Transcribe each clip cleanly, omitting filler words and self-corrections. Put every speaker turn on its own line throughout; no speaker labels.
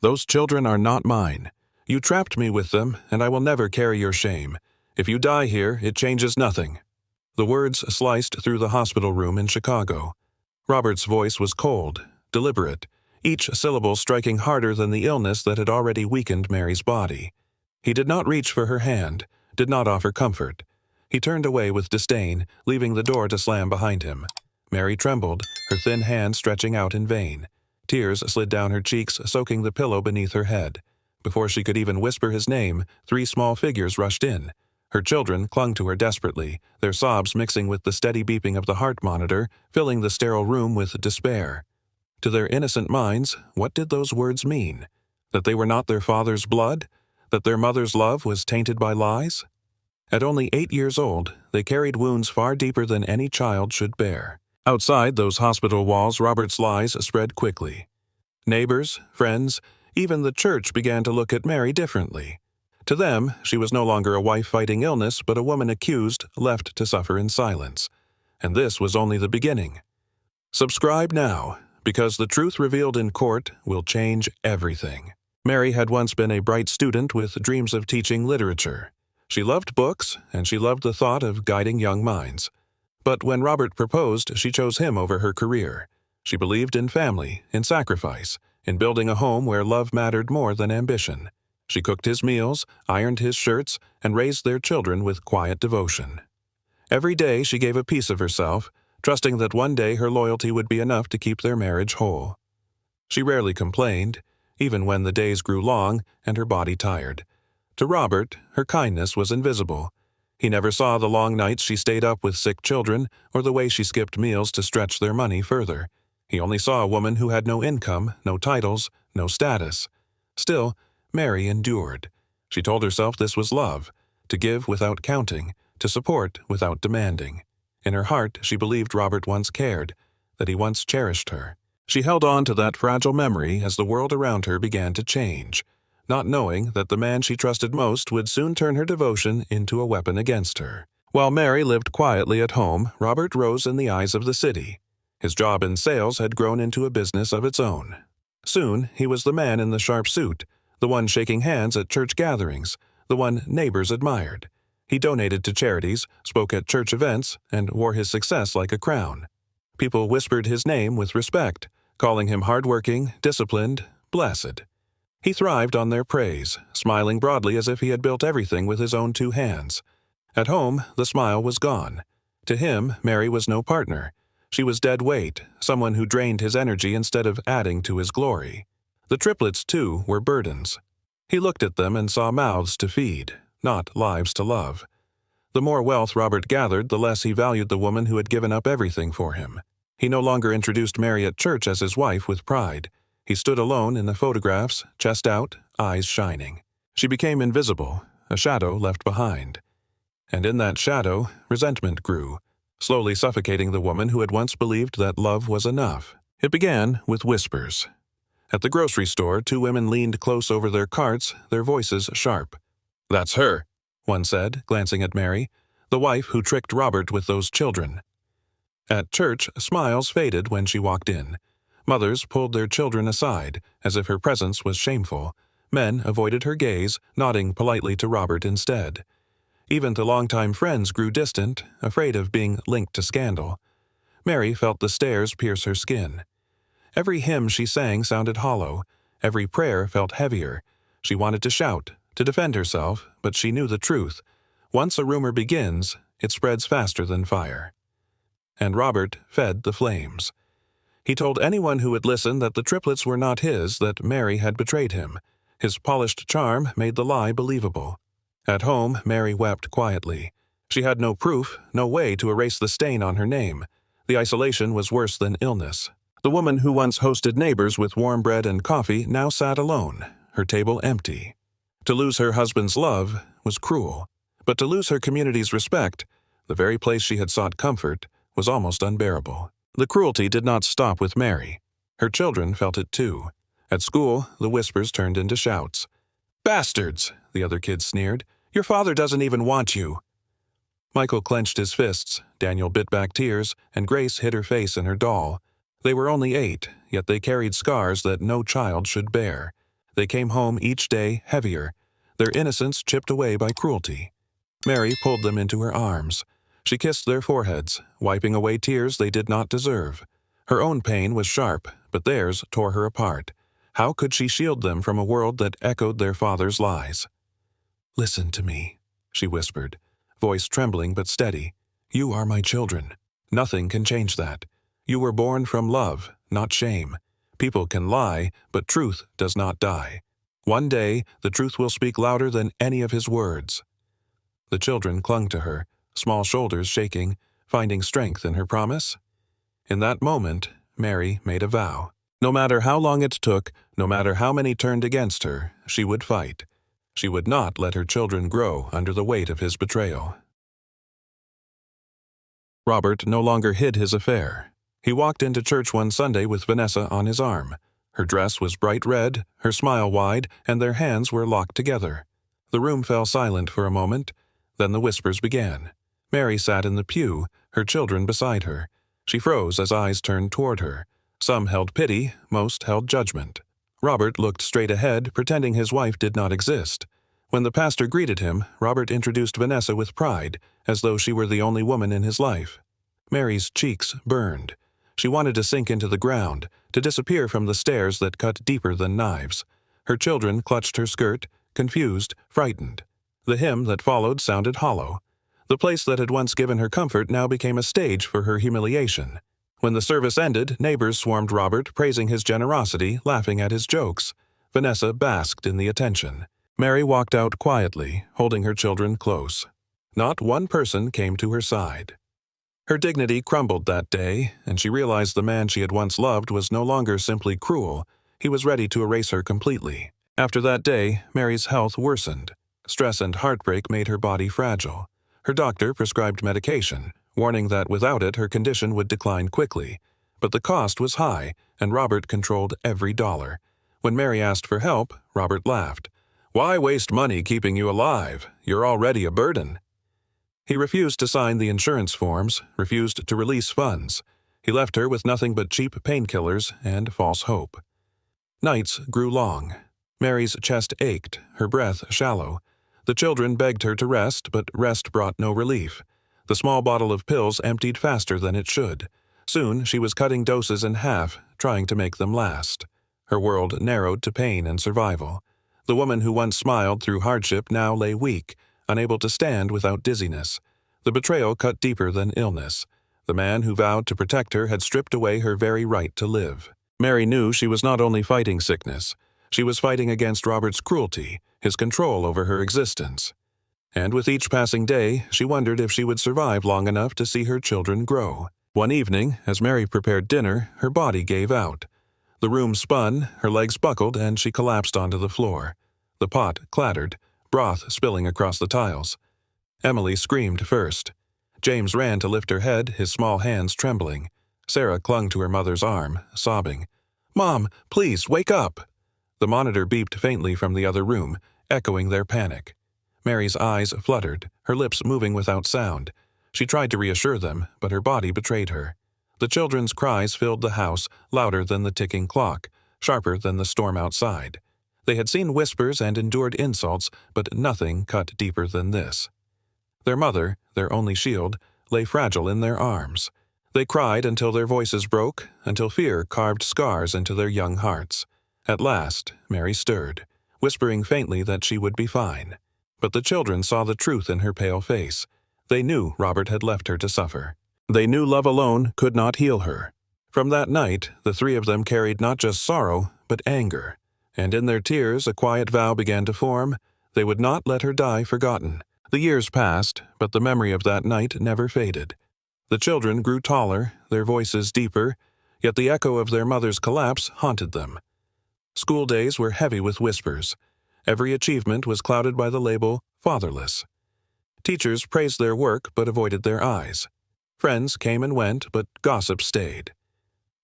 Those children are not mine. You trapped me with them, and I will never carry your shame. If you die here, it changes nothing." The words sliced through the hospital room in Chicago. Robert's voice was cold, deliberate, each syllable striking harder than the illness that had already weakened Mary's body. He did not reach for her hand, did not offer comfort. He turned away with disdain, leaving the door to slam behind him. Mary trembled, her thin hand stretching out in vain. Tears slid down her cheeks, soaking the pillow beneath her head. Before she could even whisper his name, 3 small figures rushed in. Her children clung to her desperately, their sobs mixing with the steady beeping of the heart monitor, filling the sterile room with despair. To their innocent minds, what did those words mean? That they were not their father's blood? That their mother's love was tainted by lies? At only 8 years old, they carried wounds far deeper than any child should bear. Outside those hospital walls, Robert's lies spread quickly. Neighbors, friends, even the church began to look at Mary differently. To them, she was no longer a wife fighting illness, but a woman accused, left to suffer in silence. And this was only the beginning. Subscribe now, because the truth revealed in court will change everything. Mary had once been a bright student with dreams of teaching literature. She loved books, and she loved the thought of guiding young minds. But when Robert proposed, she chose him over her career. She believed in family, in sacrifice, in building a home where love mattered more than ambition. She cooked his meals, ironed his shirts, and raised their children with quiet devotion. Every day she gave a piece of herself, trusting that one day her loyalty would be enough to keep their marriage whole. She rarely complained, even when the days grew long and her body tired. To Robert, her kindness was invisible. He never saw the long nights she stayed up with sick children or the way she skipped meals to stretch their money further. He only saw a woman who had no income, no titles, no status. Still, Mary endured. She told herself this was love, to give without counting, to support without demanding. In her heart, she believed Robert once cared, that he once cherished her. She held on to that fragile memory as the world around her began to change, not knowing that the man she trusted most would soon turn her devotion into a weapon against her. While Mary lived quietly at home, Robert rose in the eyes of the city. His job in sales had grown into a business of its own. Soon, he was the man in the sharp suit, the one shaking hands at church gatherings, the one neighbors admired. He donated to charities, spoke at church events, and wore his success like a crown. People whispered his name with respect, calling him hardworking, disciplined, blessed. He thrived on their praise, smiling broadly as if he had built everything with his own 2 hands. At home, the smile was gone. To him, Mary was no partner. She was dead weight, someone who drained his energy instead of adding to his glory. The triplets, too, were burdens. He looked at them and saw mouths to feed, not lives to love. The more wealth Robert gathered, the less he valued the woman who had given up everything for him. He no longer introduced Mary at church as his wife with pride. He stood alone in the photographs, chest out, eyes shining. She became invisible, a shadow left behind. And in that shadow, resentment grew, slowly suffocating the woman who had once believed that love was enough. It began with whispers. At the grocery store, 2 women leaned close over their carts, their voices sharp. "That's her," one said, glancing at Mary, the wife who tricked Robert with those children. At church, smiles faded when she walked in. Mothers pulled their children aside, as if her presence was shameful. Men avoided her gaze, nodding politely to Robert instead. Even the longtime friends grew distant, afraid of being linked to scandal. Mary felt the stares pierce her skin. Every hymn she sang sounded hollow. Every prayer felt heavier. She wanted to shout, to defend herself, but she knew the truth. Once a rumor begins, it spreads faster than fire. And Robert fed the flames. He told anyone who would listen that the triplets were not his, that Mary had betrayed him. His polished charm made the lie believable. At home, Mary wept quietly. She had no proof, no way to erase the stain on her name. The isolation was worse than illness. The woman who once hosted neighbors with warm bread and coffee now sat alone, her table empty. To lose her husband's love was cruel, but to lose her community's respect, the very place she had sought comfort, was almost unbearable. The cruelty did not stop with Mary. Her children felt it too. At school, the whispers turned into shouts. "Bastards!" the other kids sneered. "Your father doesn't even want you." Michael clenched his fists, Daniel bit back tears, and Grace hid her face in her doll. They were only 8, yet they carried scars that no child should bear. They came home each day heavier, their innocence chipped away by cruelty. Mary pulled them into her arms. She kissed their foreheads, wiping away tears they did not deserve. Her own pain was sharp, but theirs tore her apart. How could she shield them from a world that echoed their father's lies? "Listen to me," she whispered, voice trembling but steady. "You are my children. Nothing can change that. You were born from love, not shame. People can lie, but truth does not die. One day, the truth will speak louder than any of his words." The children clung to her, small shoulders shaking, finding strength in her promise. In that moment, Mary made a vow. No matter how long it took, no matter how many turned against her, she would fight. She would not let her children grow under the weight of his betrayal. Robert no longer hid his affair. He walked into church one Sunday with Vanessa on his arm. Her dress was bright red, her smile wide, and their hands were locked together. The room fell silent for a moment. Then the whispers began. Mary sat in the pew, her children beside her. She froze as eyes turned toward her. Some held pity, most held judgment. Robert looked straight ahead, pretending his wife did not exist. When the pastor greeted him, Robert introduced Vanessa with pride, as though she were the only woman in his life. Mary's cheeks burned. She wanted to sink into the ground, to disappear from the stares that cut deeper than knives. Her children clutched her skirt, confused, frightened. The hymn that followed sounded hollow. The place that had once given her comfort now became a stage for her humiliation. When the service ended, neighbors swarmed Robert, praising his generosity, laughing at his jokes. Vanessa basked in the attention. Mary walked out quietly, holding her children close. Not one person came to her side. Her dignity crumbled that day, and she realized the man she had once loved was no longer simply cruel. He was ready to erase her completely. After that day, Mary's health worsened. Stress and heartbreak made her body fragile. Her doctor prescribed medication, warning that without it her condition would decline quickly. But the cost was high, and Robert controlled every dollar. When Mary asked for help, Robert laughed. "Why waste money keeping you alive? You're already a burden." He refused to sign the insurance forms, refused to release funds. He left her with nothing but cheap painkillers and false hope. Nights grew long. Mary's chest ached, her breath shallow. The children begged her to rest, but rest brought no relief. The small bottle of pills emptied faster than it should. Soon she was cutting doses in half, trying to make them last. Her world narrowed to pain and survival. The woman who once smiled through hardship now lay weak, unable to stand without dizziness. The betrayal cut deeper than illness. The man who vowed to protect her had stripped away her very right to live. Mary knew she was not only fighting sickness. She was fighting against Robert's cruelty, his control over her existence. And with each passing day, she wondered if she would survive long enough to see her children grow. One evening, as Mary prepared dinner, her body gave out. The room spun, her legs buckled, and she collapsed onto the floor. The pot clattered, broth spilling across the tiles. Emily screamed first. James ran to lift her head, his small hands trembling. Sarah clung to her mother's arm, sobbing. "Mom, please, wake up!" The monitor beeped faintly from the other room, echoing their panic. Mary's eyes fluttered, her lips moving without sound. She tried to reassure them, but her body betrayed her. The children's cries filled the house, louder than the ticking clock, sharper than the storm outside. They had seen whispers and endured insults, but nothing cut deeper than this. Their mother, their only shield, lay fragile in their arms. They cried until their voices broke, until fear carved scars into their young hearts. At last, Mary stirred, whispering faintly that she would be fine. But the children saw the truth in her pale face. They knew Robert had left her to suffer. They knew love alone could not heal her. From that night, the three of them carried not just sorrow, but anger. And in their tears, a quiet vow began to form. They would not let her die forgotten. The years passed, but the memory of that night never faded. The children grew taller, their voices deeper, yet the echo of their mother's collapse haunted them. School days were heavy with whispers. Every achievement was clouded by the label fatherless. Teachers praised their work but avoided their eyes. Friends came and went, but gossip stayed.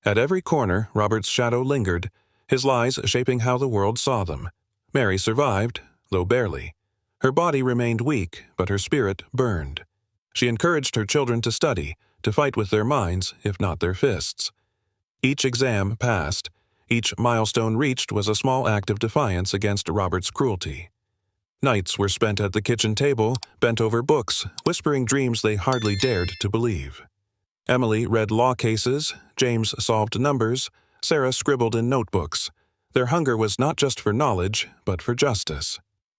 At every corner, Robert's shadow lingered, his lies shaping how the world saw them. Mary survived, though barely. Her body remained weak, but her spirit burned. She encouraged her children to study, to fight with their minds, if not their fists. Each exam passed, Each milestone reached was a small act of defiance against Robert's cruelty. Nights were spent at the kitchen table, bent over books, whispering dreams they hardly dared to believe. Emily read law cases, James solved numbers, Sarah scribbled in notebooks. Their hunger was not just for knowledge, but for justice.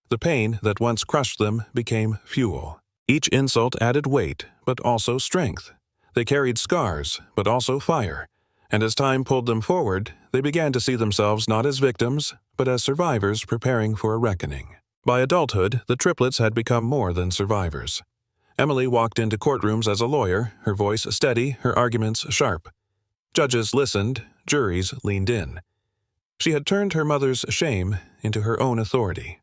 The pain that once crushed them became fuel. Each insult added weight, but also strength. They carried scars, but also fire. And as time pulled them forward, they began to see themselves not as victims, but as survivors preparing for a reckoning. By adulthood, the triplets had become more than survivors. Emily walked into courtrooms as a lawyer, her voice steady, her arguments sharp. Judges listened, juries leaned in. She had turned her mother's shame into her own authority.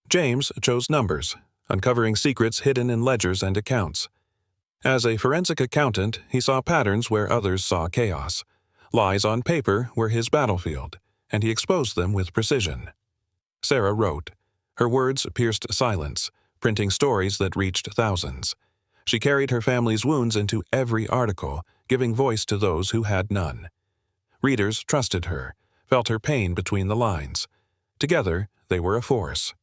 James chose numbers, uncovering secrets hidden in ledgers and accounts. As a forensic accountant, he saw patterns where others saw chaos. Lies on paper were his battlefield, and he exposed them with precision. Sarah wrote. Her words pierced silence, printing stories that reached thousands. She carried her family's wounds into every article, giving voice to those who had none. Readers trusted her, felt her pain between the lines. Together, they were a force.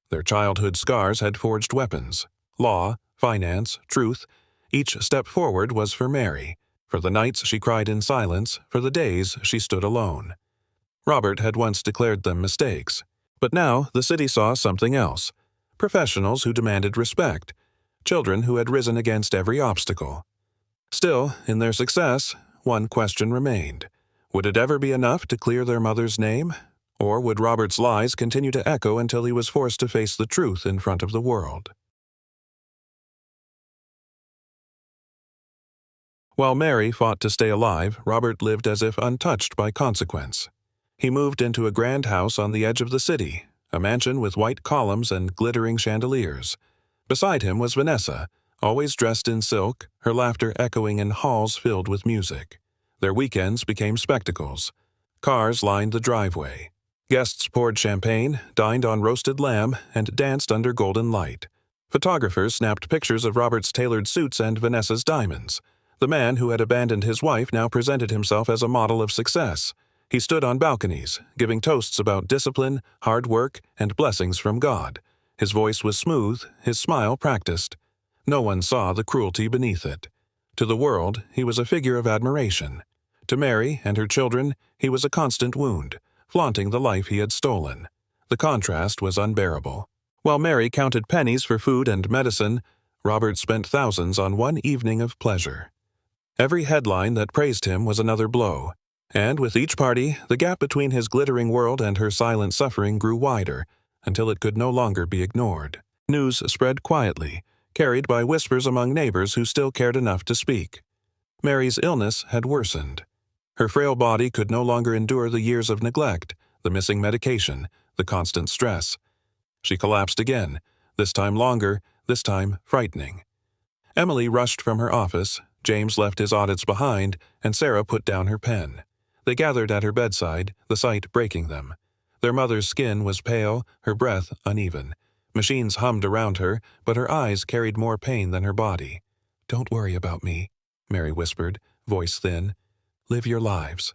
Their childhood scars had forged weapons. Law, finance, truth. Each step forward was for Mary. For the nights she cried in silence, for the days she stood alone. Robert had once declared them mistakes. But now the city saw something else. Professionals who demanded respect. Children who had risen against every obstacle. Still, in their success, one question remained. Would it ever be enough to clear their mother's name? Or would Robert's lies continue to echo until he was forced to face the truth in front of the world? While Mary fought to stay alive, Robert lived as if untouched by consequence. He moved into a grand house on the edge of the city, a mansion with white columns and glittering chandeliers. Beside him was Vanessa, always dressed in silk, her laughter echoing in halls filled with music. Their weekends became spectacles. Cars lined the driveway. Guests poured champagne, dined on roasted lamb, and danced under golden light. Photographers snapped pictures of Robert's tailored suits and Vanessa's diamonds. The man who had abandoned his wife now presented himself as a model of success. He stood on balconies, giving toasts about discipline, hard work, and blessings from God. His voice was smooth, his smile practiced. No one saw the cruelty beneath it. To the world, he was a figure of admiration. To Mary and her children, he was a constant wound, flaunting the life he had stolen. The contrast was unbearable. While Mary counted pennies for food and medicine, Robert spent thousands on one evening of pleasure. Every headline that praised him was another blow. And with each party, the gap between his glittering world and her silent suffering grew wider, until it could no longer be ignored. News spread quietly, carried by whispers among neighbors who still cared enough to speak. Mary's illness had worsened. Her frail body could no longer endure the years of neglect, the missing medication, the constant stress. She collapsed again, this time longer, this time frightening. Emily rushed from her office, James left his audits behind, and Sarah put down her pen. They gathered at her bedside, the sight breaking them. Their mother's skin was pale, her breath uneven. Machines hummed around her, but her eyes carried more pain than her body. "Don't worry about me," Mary whispered, voice thin. "Live your lives."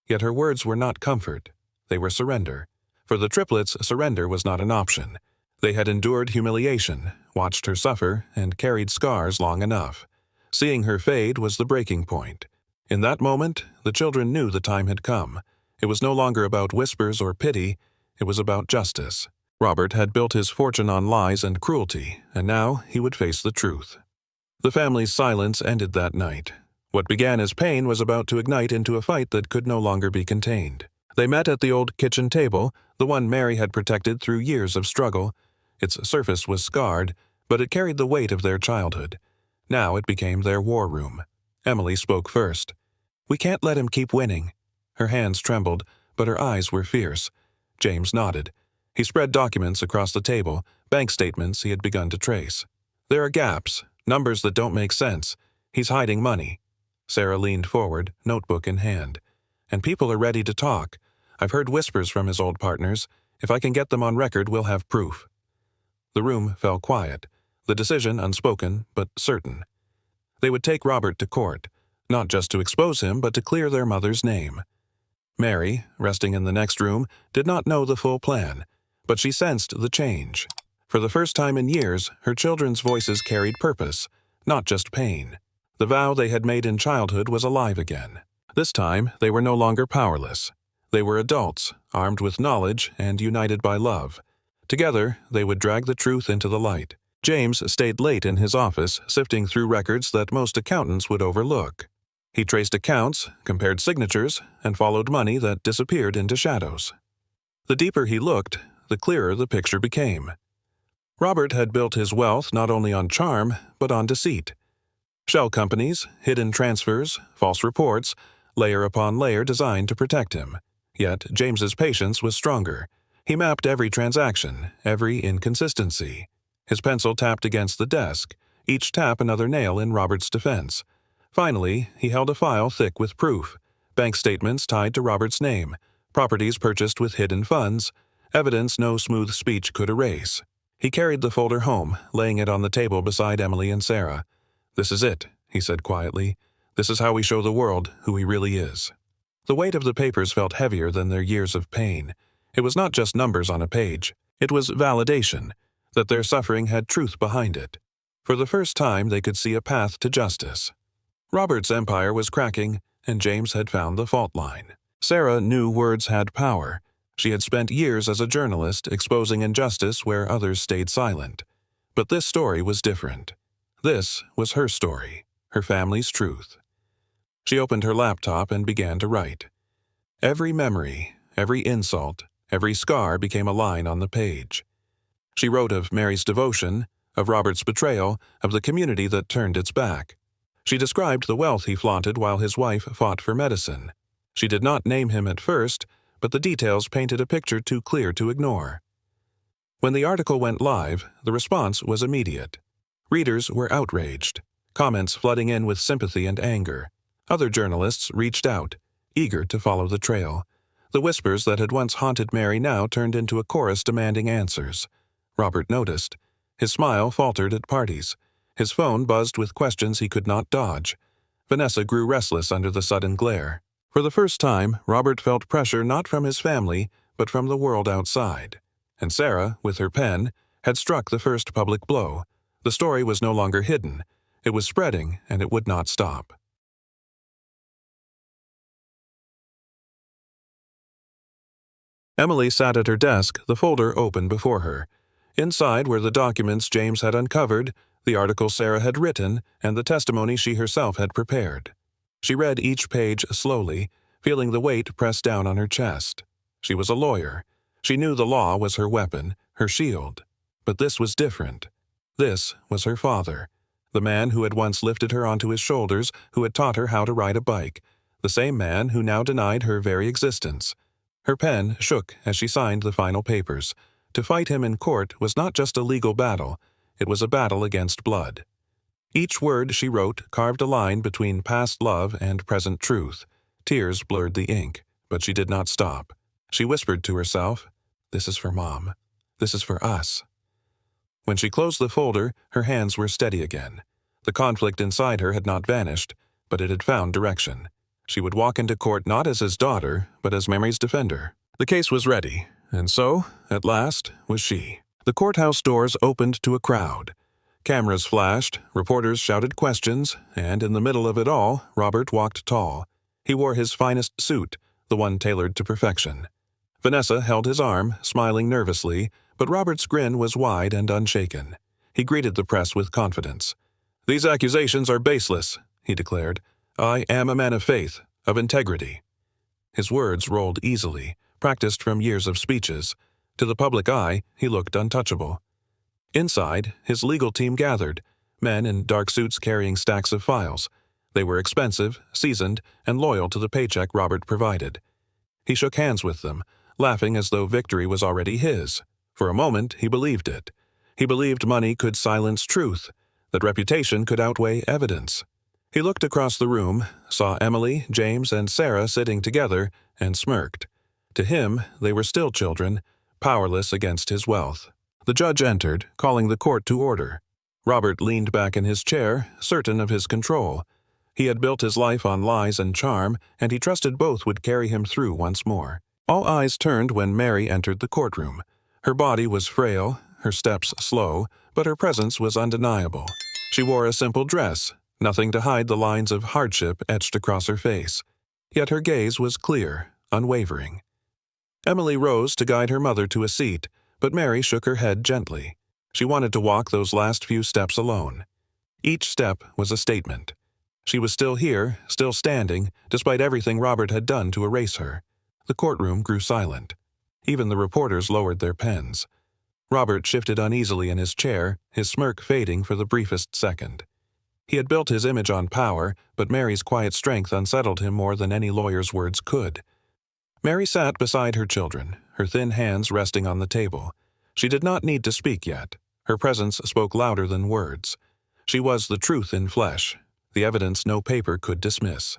Yet her words were not comfort. They were surrender. For the triplets, surrender was not an option. They had endured humiliation, watched her suffer, and carried scars long enough. Seeing her fade was the breaking point. In that moment, the children knew the time had come. It was no longer about whispers or pity, it was about justice. Robert had built his fortune on lies and cruelty, and now he would face the truth. The family's silence ended that night. What began as pain was about to ignite into a fight that could no longer be contained. They met at the old kitchen table, the one Mary had protected through years of struggle. Its surface was scarred, but it carried the weight of their childhood. Now it became their war room. Emily spoke first. "We can't let him keep winning." Her hands trembled, but her eyes were fierce. James nodded. He spread documents across the table, bank statements he had begun to trace. "There are gaps, numbers that don't make sense. He's hiding money." Sarah leaned forward, notebook in hand. "And people are ready to talk. I've heard whispers from his old partners. If I can get them on record, we'll have proof." The room fell quiet, the decision unspoken but certain. They would take Robert to court, not just to expose him but to clear their mother's name. Mary, resting in the next room, did not know the full plan, but she sensed the change. For the first time in years, her children's voices carried purpose, not just pain. The vow they had made in childhood was alive again. This time, they were no longer powerless. They were adults, armed with knowledge and united by love. Together, they would drag the truth into the light. James stayed late in his office, sifting through records that most accountants would overlook. He traced accounts, compared signatures, and followed money that disappeared into shadows. The deeper he looked, the clearer the picture became. Robert had built his wealth not only on charm, but on deceit. Shell companies, hidden transfers, false reports, layer upon layer designed to protect him. Yet James's patience was stronger. He mapped every transaction, every inconsistency. His pencil tapped against the desk, each tap another nail in Robert's defense. Finally, he held a file thick with proof, bank statements tied to Robert's name, properties purchased with hidden funds, evidence no smooth speech could erase. He carried the folder home, laying it on the table beside Emily and Sarah. "This is it," he said quietly. "This is how we show the world who he really is." The weight of the papers felt heavier than their years of pain. It was not just numbers on a page. It was validation, that their suffering had truth behind it. For the first time, they could see a path to justice. Robert's empire was cracking, and James had found the fault line. Sarah knew words had power. She had spent years as a journalist exposing injustice where others stayed silent. But this story was different. This was her story, her family's truth. She opened her laptop and began to write. Every memory, every insult, every scar became a line on the page. She wrote of Mary's devotion, of Robert's betrayal, of the community that turned its back. She described the wealth he flaunted while his wife fought for medicine. She did not name him at first, but the details painted a picture too clear to ignore. When the article went live, the response was immediate. Readers were outraged, comments flooding in with sympathy and anger. Other journalists reached out, eager to follow the trail. The whispers that had once haunted Mary now turned into a chorus demanding answers. Robert noticed. His smile faltered at parties. His phone buzzed with questions he could not dodge. Vanessa grew restless under the sudden glare. For the first time, Robert felt pressure not from his family, but from the world outside. And Sarah, with her pen, had struck the first public blow. The story was no longer hidden. It was spreading, and it would not stop. Emily sat at her desk, the folder open before her. Inside were the documents James had uncovered, the article Sarah had written, and the testimony she herself had prepared. She read each page slowly, feeling the weight press down on her chest. She was a lawyer. She knew the law was her weapon, her shield. But this was different. This was her father, the man who had once lifted her onto his shoulders, who had taught her how to ride a bike, the same man who now denied her very existence. Her pen shook as she signed the final papers. To fight him in court was not just a legal battle, it was a battle against blood. Each word she wrote carved a line between past love and present truth. Tears blurred the ink, but she did not stop. She whispered to herself, "This is for Mom. This is for us." When she closed the folder, her hands were steady again. The conflict inside her had not vanished, but it had found direction. She would walk into court not as his daughter, but as Mary's defender. The case was ready, and so, at last, was she. The courthouse doors opened to a crowd. Cameras flashed, reporters shouted questions, and in the middle of it all, Robert walked tall. He wore his finest suit, the one tailored to perfection. Vanessa held his arm, smiling nervously, but Robert's grin was wide and unshaken. He greeted the press with confidence. "These accusations are baseless," he declared. "I am a man of faith, of integrity." His words rolled easily, practiced from years of speeches. To the public eye, he looked untouchable. Inside, his legal team gathered, men in dark suits carrying stacks of files. They were expensive, seasoned, and loyal to the paycheck Robert provided. He shook hands with them, laughing as though victory was already his. For a moment, he believed it. He believed money could silence truth, that reputation could outweigh evidence. He looked across the room, saw Emily, James, and Sarah sitting together, and smirked. To him, they were still children, powerless against his wealth. The judge entered, calling the court to order. Robert leaned back in his chair, certain of his control. He had built his life on lies and charm, and he trusted both would carry him through once more. All eyes turned when Mary entered the courtroom. Her body was frail, her steps slow, but her presence was undeniable. She wore a simple dress, nothing to hide the lines of hardship etched across her face. Yet her gaze was clear, unwavering. Emily rose to guide her mother to a seat, but Mary shook her head gently. She wanted to walk those last few steps alone. Each step was a statement. She was still here, still standing, despite everything Robert had done to erase her. The courtroom grew silent. Even the reporters lowered their pens. Robert shifted uneasily in his chair, his smirk fading for the briefest second. He had built his image on power, but Mary's quiet strength unsettled him more than any lawyer's words could. Mary sat beside her children, her thin hands resting on the table. She did not need to speak yet. Her presence spoke louder than words. She was the truth in flesh, the evidence no paper could dismiss.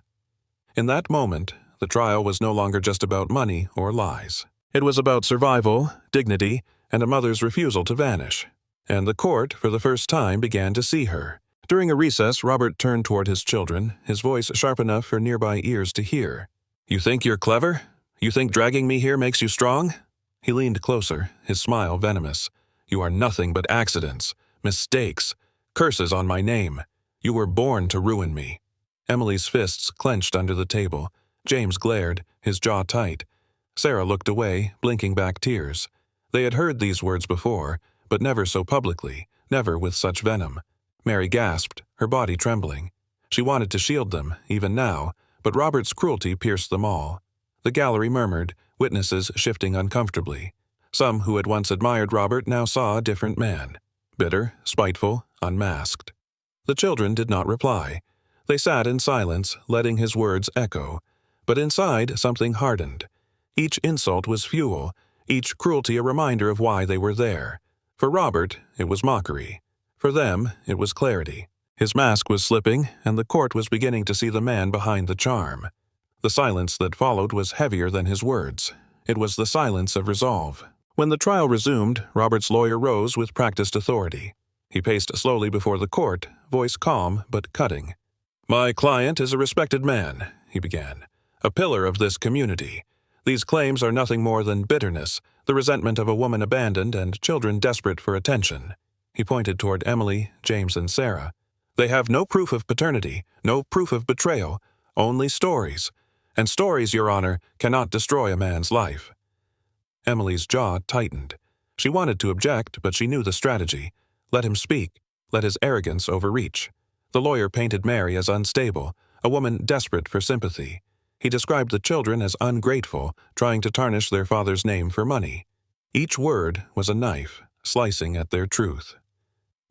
In that moment, the trial was no longer just about money or lies. It was about survival, dignity, and a mother's refusal to vanish. And the court, for the first time, began to see her. During a recess, Robert turned toward his children, his voice sharp enough for nearby ears to hear. "You think you're clever? You think dragging me here makes you strong?" He leaned closer, his smile venomous. "You are nothing but accidents, mistakes, curses on my name. You were born to ruin me." Emily's fists clenched under the table. James glared, his jaw tight. Sarah looked away, blinking back tears. They had heard these words before, but never so publicly, never with such venom. Mary gasped, her body trembling. She wanted to shield them, even now, but Robert's cruelty pierced them all. The gallery murmured, witnesses shifting uncomfortably. Some who had once admired Robert now saw a different man. Bitter, spiteful, unmasked. The children did not reply. They sat in silence, letting his words echo. But inside, something hardened. Each insult was fuel, each cruelty a reminder of why they were there. For Robert, it was mockery. For them, it was clarity. His mask was slipping, and the court was beginning to see the man behind the charm. The silence that followed was heavier than his words. It was the silence of resolve. When the trial resumed, Robert's lawyer rose with practiced authority. He paced slowly before the court, voice calm but cutting. "My client is a respected man," he began, "a pillar of this community. These claims are nothing more than bitterness, the resentment of a woman abandoned and children desperate for attention." He pointed toward Emily, James, and Sarah. "They have no proof of paternity, no proof of betrayal, only stories. And stories, Your Honor, cannot destroy a man's life." Emily's jaw tightened. She wanted to object, but she knew the strategy. Let him speak. Let his arrogance overreach. The lawyer painted Mary as unstable, a woman desperate for sympathy. He described the children as ungrateful, trying to tarnish their father's name for money. Each word was a knife, slicing at their truth.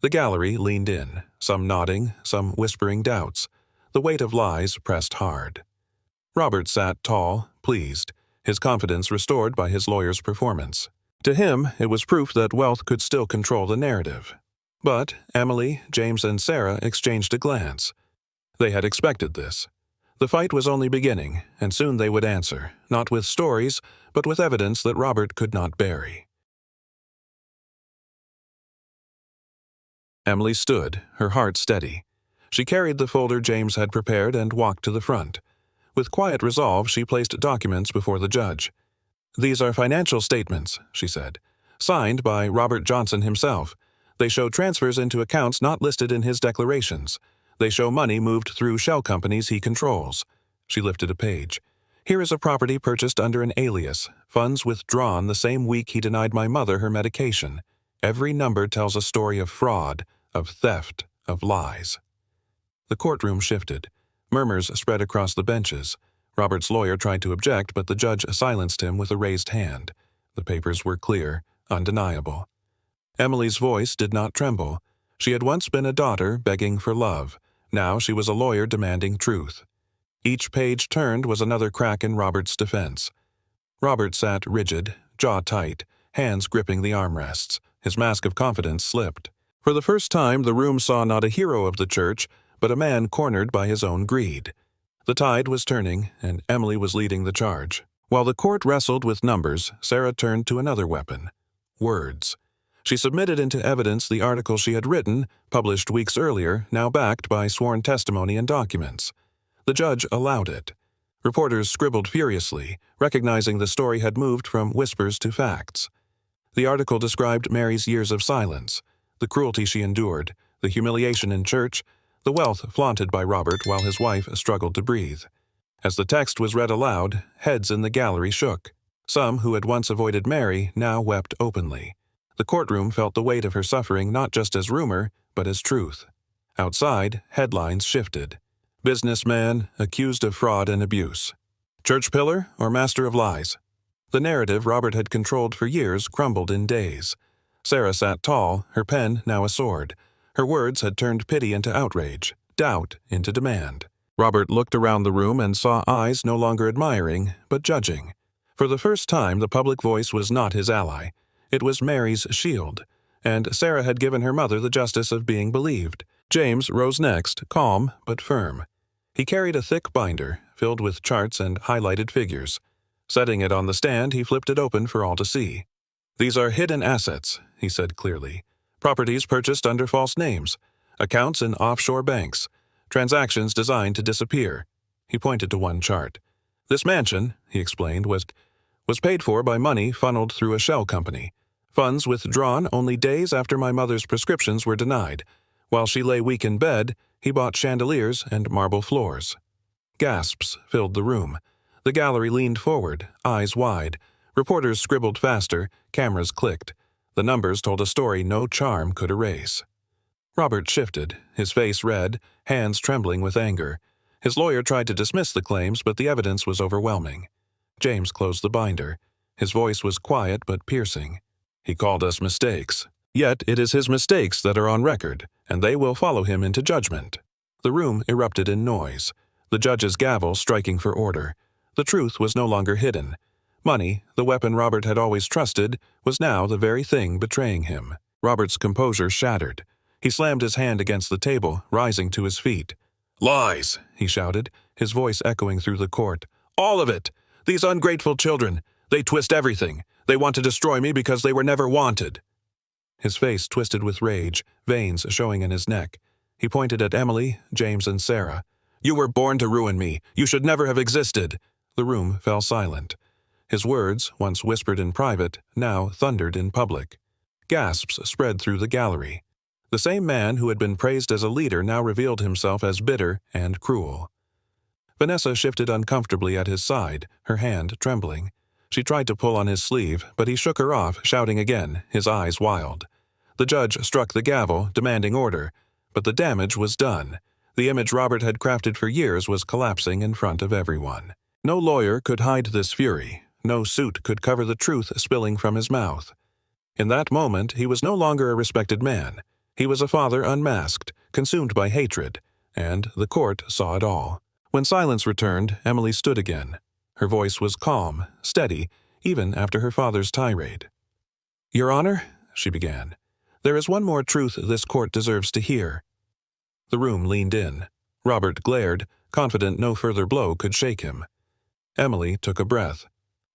The gallery leaned in, some nodding, some whispering doubts. The weight of lies pressed hard. Robert sat tall, pleased, his confidence restored by his lawyer's performance. To him, it was proof that wealth could still control the narrative. But Emily, James, and Sarah exchanged a glance. They had expected this. The fight was only beginning, and soon they would answer, not with stories, but with evidence that Robert could not bury. Emily stood, her heart steady. She carried the folder James had prepared and walked to the front. With quiet resolve, she placed documents before the judge. "These are financial statements," she said, "signed by Robert Johnson himself. They show transfers into accounts not listed in his declarations. They show money moved through shell companies he controls." She lifted a page. "Here is a property purchased under an alias, funds withdrawn the same week he denied my mother her medication. Every number tells a story of fraud, of theft, of lies." The courtroom shifted. Murmurs spread across the benches. Robert's lawyer tried to object, but the judge silenced him with a raised hand. The papers were clear, undeniable. Emily's voice did not tremble. She had once been a daughter begging for love. Now she was a lawyer demanding truth. Each page turned was another crack in Robert's defense. Robert sat rigid, jaw tight, hands gripping the armrests. His mask of confidence slipped. For the first time, the room saw not a hero of the church, but a man cornered by his own greed. The tide was turning, and Emily was leading the charge. While the court wrestled with numbers, Sarah turned to another weapon: words. She submitted into evidence the article she had written, published weeks earlier, now backed by sworn testimony and documents. The judge allowed it. Reporters scribbled furiously, recognizing the story had moved from whispers to facts. The article described Mary's years of silence, the cruelty she endured, the humiliation in church, the wealth flaunted by Robert while his wife struggled to breathe. As the text was read aloud, heads in the gallery shook. Some who had once avoided Mary now wept openly. The courtroom felt the weight of her suffering not just as rumor, but as truth. Outside, headlines shifted. Businessman accused of fraud and abuse. Church pillar or master of lies? The narrative Robert had controlled for years crumbled in days. Sarah sat tall, her pen now a sword. Her words had turned pity into outrage, doubt into demand. Robert looked around the room and saw eyes no longer admiring, but judging. For the first time, the public voice was not his ally. It was Mary's shield, and Sarah had given her mother the justice of being believed. James rose next, calm but firm. He carried a thick binder, filled with charts and highlighted figures. Setting it on the stand, he flipped it open for all to see. "These are hidden assets," he said clearly. "Properties purchased under false names. Accounts in offshore banks. Transactions designed to disappear." He pointed to one chart. "This mansion," he explained, was paid for by money funneled through a shell company. Funds withdrawn only days after my mother's prescriptions were denied. While she lay weak in bed, he bought chandeliers and marble floors." Gasps filled the room. The gallery leaned forward, eyes wide. Reporters scribbled faster, cameras clicked. The numbers told a story no charm could erase. Robert shifted, his face red, hands trembling with anger. His lawyer tried to dismiss the claims, but the evidence was overwhelming. James closed the binder. His voice was quiet but piercing. "He called us mistakes. Yet it is his mistakes that are on record, and they will follow him into judgment." The room erupted in noise, the judge's gavel striking for order. The truth was no longer hidden. Money, the weapon Robert had always trusted, was now the very thing betraying him. Robert's composure shattered. He slammed his hand against the table, rising to his feet. "Lies!" he shouted, his voice echoing through the court. "All of it! These ungrateful children! They twist everything! They want to destroy me because they were never wanted!" His face twisted with rage, veins showing in his neck. He pointed at Emily, James, and Sarah. "You were born to ruin me! You should never have existed!" The room fell silent. His words, once whispered in private, now thundered in public. Gasps spread through the gallery. The same man who had been praised as a leader now revealed himself as bitter and cruel. Vanessa shifted uncomfortably at his side, her hand trembling. She tried to pull on his sleeve, but he shook her off, shouting again, his eyes wild. The judge struck the gavel, demanding order, but the damage was done. The image Robert had crafted for years was collapsing in front of everyone. No lawyer could hide this fury. No suit could cover the truth spilling from his mouth. In that moment, he was no longer a respected man. He was a father unmasked, consumed by hatred, and the court saw it all. When silence returned, Emily stood again. Her voice was calm, steady, even after her father's tirade. "Your Honor," she began, "there is one more truth this court deserves to hear." The room leaned in. Robert glared, confident no further blow could shake him. Emily took a breath.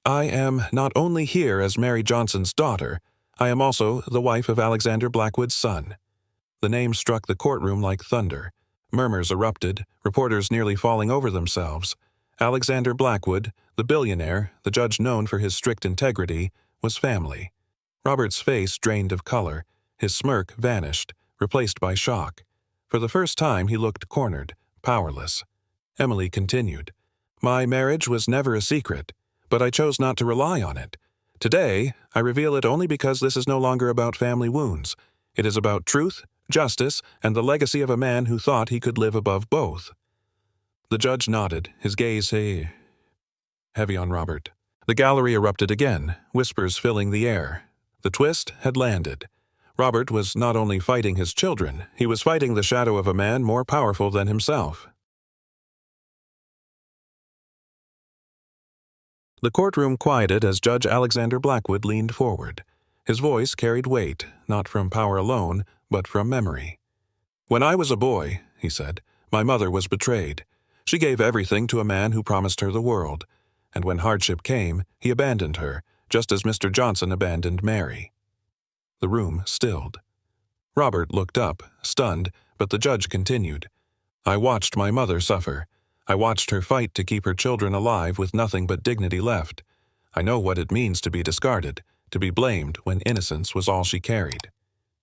"I am not only here as Mary Johnson's daughter, I am also the wife of Alexander Blackwood's son." The name struck the courtroom like thunder. Murmurs erupted, reporters nearly falling over themselves. Alexander Blackwood, the billionaire, the judge known for his strict integrity, was family. Robert's face drained of color. His smirk vanished, replaced by shock. For the first time he looked cornered, powerless. Emily continued, "My marriage was never a secret, but I chose not to rely on it. Today, I reveal it only because this is no longer about family wounds. It is about truth, justice, and the legacy of a man who thought he could live above both." The judge nodded, his gaze heavy on Robert. The gallery erupted again, whispers filling the air. The twist had landed. Robert was not only fighting his children, he was fighting the shadow of a man more powerful than himself. The courtroom quieted as Judge Alexander Blackwood leaned forward. His voice carried weight, not from power alone, but from memory. "When I was a boy," he said, "my mother was betrayed. She gave everything to a man who promised her the world, and when hardship came, he abandoned her, just as Mr. Johnson abandoned Mary." The room stilled. Robert looked up, stunned, but the judge continued. I watched my mother suffer. I watched her fight to keep her children alive with nothing but dignity left. I know what it means to be discarded, to be blamed when innocence was all she carried.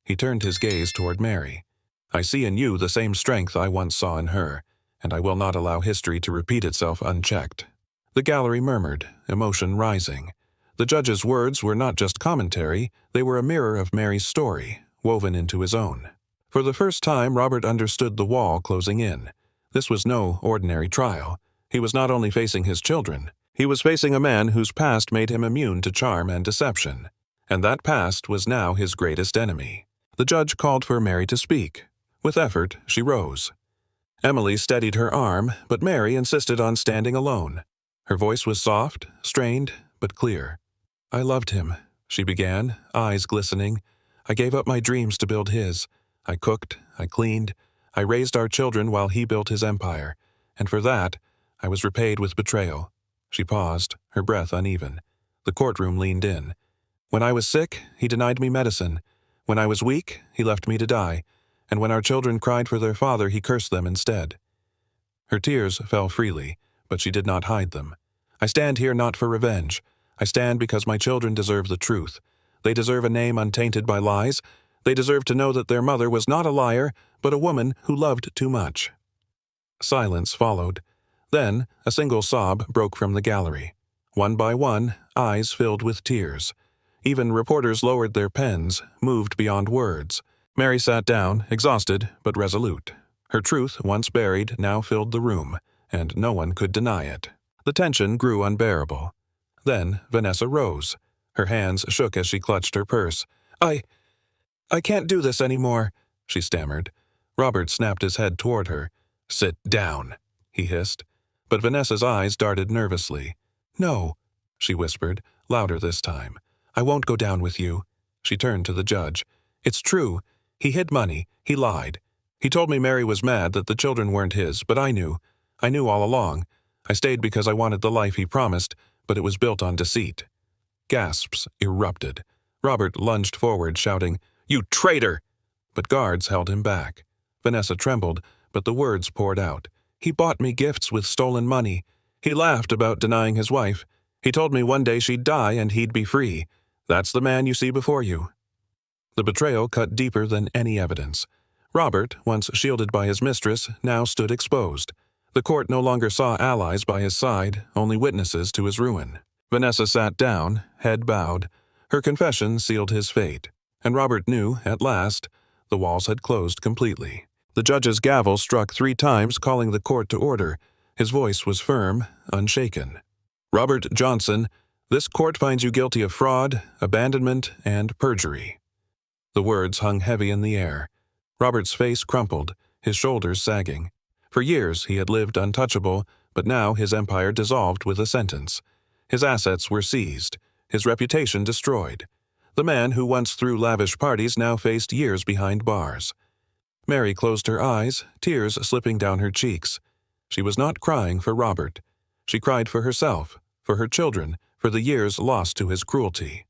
He turned his gaze toward Mary. I see in you the same strength I once saw in her, and I will not allow history to repeat itself unchecked. The gallery murmured, emotion rising. The judge's words were not just commentary, they were a mirror of Mary's story, woven into his own. For the first time, Robert understood the wall closing in. This was no ordinary trial. He was not only facing his children, he was facing a man whose past made him immune to charm and deception. And that past was now his greatest enemy. The judge called for Mary to speak. With effort, she rose. Emily steadied her arm, but Mary insisted on standing alone. Her voice was soft, strained, but clear. I loved him, she began, eyes glistening. I gave up my dreams to build his. I cooked, I cleaned, I raised our children while he built his empire. And for that, I was repaid with betrayal. She paused, her breath uneven. The courtroom leaned in. When I was sick, he denied me medicine. When I was weak, he left me to die. And when our children cried for their father, he cursed them instead. Her tears fell freely, but she did not hide them. I stand here not for revenge. I stand because my children deserve the truth. They deserve a name untainted by lies. They deserve to know that their mother was not a liar, but a woman who loved too much. Silence followed. Then, a single sob broke from the gallery. One by one, eyes filled with tears. Even reporters lowered their pens, moved beyond words. Mary sat down, exhausted but resolute. Her truth, once buried, now filled the room, and no one could deny it. The tension grew unbearable. Then Vanessa rose. Her hands shook as she clutched her purse. I can't do this anymore, she stammered. Robert snapped his head toward her. Sit down, he hissed. But Vanessa's eyes darted nervously. No, she whispered, louder this time. I won't go down with you. She turned to the judge. It's true. He hid money. He lied. He told me Mary was mad that the children weren't his, but I knew. I knew all along. I stayed because I wanted the life he promised, but it was built on deceit. Gasps erupted. Robert lunged forward, shouting, You traitor! But guards held him back. Vanessa trembled, but the words poured out. He bought me gifts with stolen money. He laughed about denying his wife. He told me one day she'd die and he'd be free. That's the man you see before you. The betrayal cut deeper than any evidence. Robert, once shielded by his mistress, now stood exposed. The court no longer saw allies by his side, only witnesses to his ruin. Vanessa sat down, head bowed. Her confession sealed his fate. And Robert knew, at last, the walls had closed completely. The judge's gavel struck 3 times, calling the court to order. His voice was firm, unshaken. Robert Johnson, this court finds you guilty of fraud, abandonment, and perjury. The words hung heavy in the air. Robert's face crumpled, his shoulders sagging. For years he had lived untouchable, but now his empire dissolved with a sentence. His assets were seized, his reputation destroyed. The man who once threw lavish parties now faced years behind bars. Mary closed her eyes, tears slipping down her cheeks. She was not crying for Robert. She cried for herself, for her children, for the years lost to his cruelty.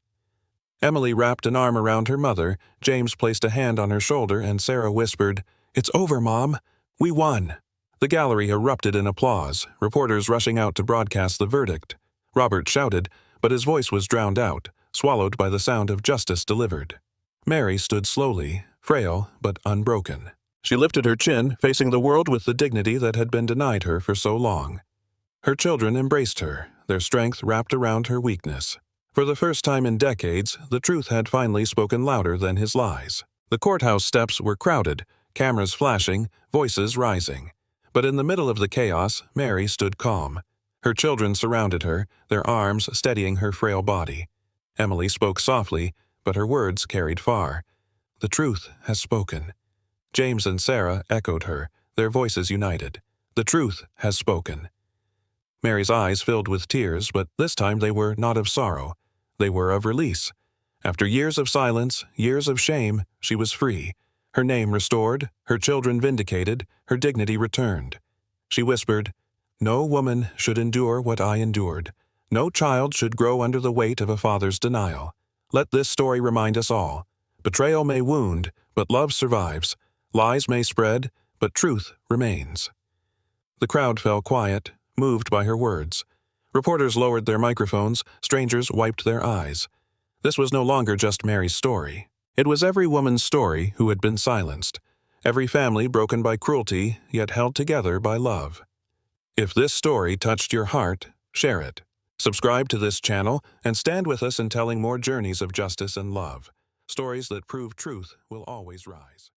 Emily wrapped an arm around her mother, James placed a hand on her shoulder, and Sarah whispered, It's over, Mom. We won. The gallery erupted in applause, reporters rushing out to broadcast the verdict. Robert shouted, but his voice was drowned out, swallowed by the sound of justice delivered. Mary stood slowly, frail but unbroken. She lifted her chin, facing the world with the dignity that had been denied her for so long. Her children embraced her, their strength wrapped around her weakness. For the first time in decades, the truth had finally spoken louder than his lies. The courthouse steps were crowded, cameras flashing, voices rising. But in the middle of the chaos, Mary stood calm. Her children surrounded her, their arms steadying her frail body. Emily spoke softly, but her words carried far. The truth has spoken. James and Sarah echoed her, their voices united. The truth has spoken. Mary's eyes filled with tears, but this time they were not of sorrow. They were of release. After years of silence, years of shame, she was free. Her name restored, her children vindicated, her dignity returned. She whispered, No woman should endure what I endured. No child should grow under the weight of a father's denial. Let this story remind us all. Betrayal may wound, but love survives. Lies may spread, but truth remains. The crowd fell quiet, moved by her words. Reporters lowered their microphones, strangers wiped their eyes. This was no longer just Mary's story. It was every woman's story who had been silenced, every family broken by cruelty, yet held together by love. If this story touched your heart, share it. Subscribe to this channel and stand with us in telling more journeys of justice and love. Stories that prove truth will always rise.